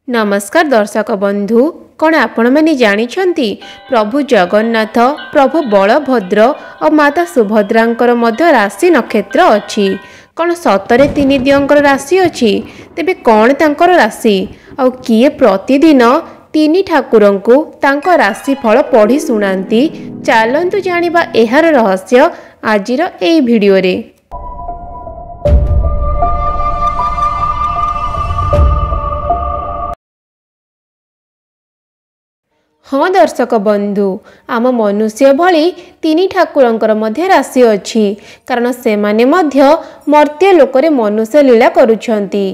नमस्कार दर्शक बंधु कौन आपण मैंने जानिछंती प्रभु जगन्नाथ प्रभु बलभद्र और माता सुभद्रांकर मध्य राशि नक्षत्र अच्छी कौन सतरे तीन दियंकर राशि अच्छी तेबे कौन तांकर राशि और किए प्रतिदिन तीन ठाकुरं को तांको राशि फल पढ़ी शुणाती चलतु जानिबा एहार रहस्य आजिर एई भिडियो रे। हाँ दर्शक बंधु आम मनुष्य भली तीन ठाकुरंकर मध्य राशि अच्छी कारण से माने मध्य मर्त्य लोकरे मनुष्य लीला करुछंती।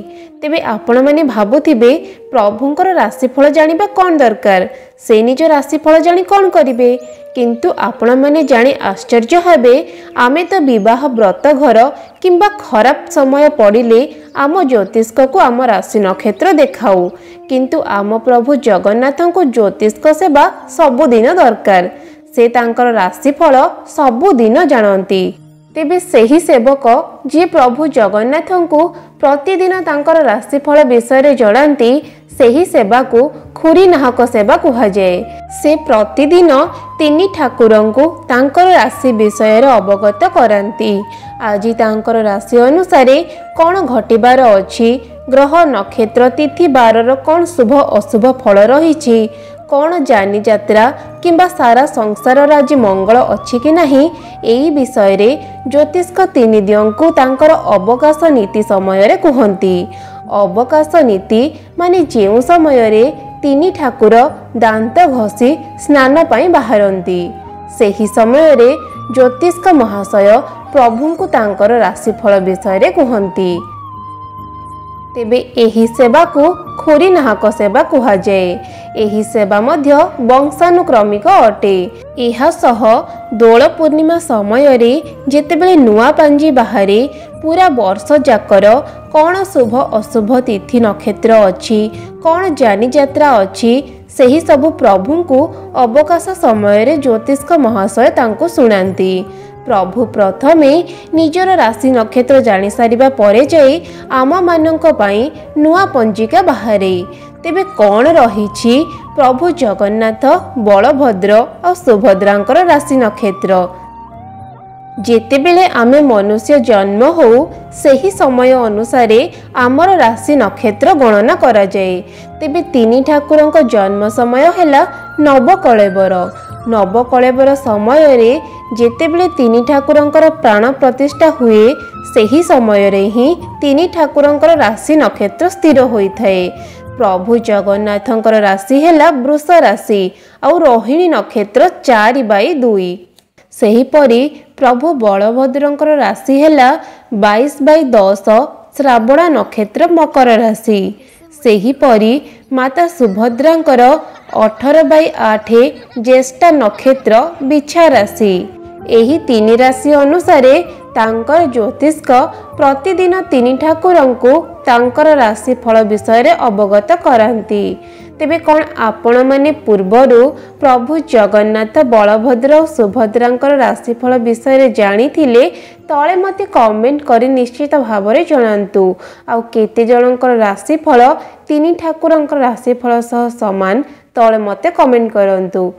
तेबे आपण माने भाबुथिबे प्रभुंकर राशिफल जानिबा कौन दरकार से निज राशिफल जानी कौन करिवे किंतु आपण माने जानी आश्चर्य हेबे आमे तो विवाह व्रत घर किंबा खराब समय पड़िले आम ज्योतिष को आम राशि नक्षत्र देखाऊ किंतु आम प्रभु जगन्नाथ को ज्योतिष सेवा सबुदिन दरकार से तांकर राशिफल सबुदिन जानती। तेबे सही सेवक जी प्रभु जगन्नाथ को प्रतिदिन तांकर राशिफल विषय जनाती सही सेवा को खुरी नाहक सेवा कहुए। से प्रतिदिन तीन ठाकुरं को तांकर राशि विषय अवगत कराती। आज तांकर राशि अनुसार कौन घटिबार अछि ग्रह नक्षत्र तिथि बारर कौन शुभ अशुभ फल रही कौन जानी यात्रा किंबा सारा संसार आज मंगल अच्छी कि नहीं एई विषय रे ज्योतिष तीन दियों को तांकर अवकाश नीति समय रे कहती। अवकाश नीति माने जेउ समय रे तीन ठाकुर दांत घसी स्नान पाई बाहरती सेही समय रे ज्योतिष महाशय प्रभु को तांकर राशिफल विषय रे कहती। तेबे एही सेवा को खोरी नाहक सेवा कहुए। एही सेवा मध्य वंशानुक्रमिक अटे। एहा सह दोल पूर्णिमा समय रे जेतेबेले नुआ पांजी बाहरे पूरा वर्ष जाकर कौन शुभ अशुभ तिथि नक्षत्र अच्छी कौन जानी यात्रा अच्छी सही सबु प्रभु को अवकाश समय रे ज्योतिष महाशय तांको सुनांती। प्रभु प्रथमे निजर राशि नक्षत्र जानी सारिबा परे जाई आम मानक पई नुआ पंजिका बाहरे। तेबे कौन रही प्रभु जगन्नाथ बलभद्र और सुभद्रांकर राशि नक्षत्र जेतेबेले आमे मनुष्य जन्म हो सही समय अनुसारे आमर राशि नक्षत्र गणना करा जाए। तेबे तीन ठाकुरंक जन्म समय हैला नवकलेबर। नवकलेबर समय रे जेतेबेले तीन ठाकुरंकर प्राण प्रतिष्ठा हुए सही समय रे ही तीन ठाकुरंकर राशि नक्षत्र स्थिर होइथाए। प्रभु जगन्नाथंकर राशि हैला वृष राशि और रोहिणी नक्षत्र 4/2। सेहीपरि प्रभु बलभद्रंकर राशि हैला 22/10 श्रावण नक्षत्र मकर राशि। सेहीपरि माता सुभद्रांकर 18/8 ज्येष्ठा नक्षत्र बिछा राशि। एही तीन राशि अनुसार तांकर ज्योतिष प्रतिदिन तीन ठाकुरं को तांकर राशि फल विषय अवगत करांती। तेबे कौन आपण माने पूर्वरु प्रभु जगन्नाथ बलभद्र और सुभद्रांकर राशिफल विषय जानी थिले तले मते कमेंट करी निश्चित भाव में जणांतु। आउ केते जनकर राशिफल तीन ठाकुरंकर राशिफल सह समान तले मते कमेंट करंतु।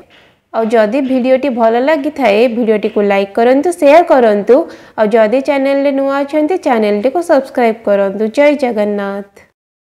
और जदि भिडियोटी भल लगी थाए भिडियोटी को लाइक करंतु शेयर करंतु और जदि चैनल रे नुआ अछंती चैनल टी को सब्सक्राइब करंतु। जय जगन्नाथ।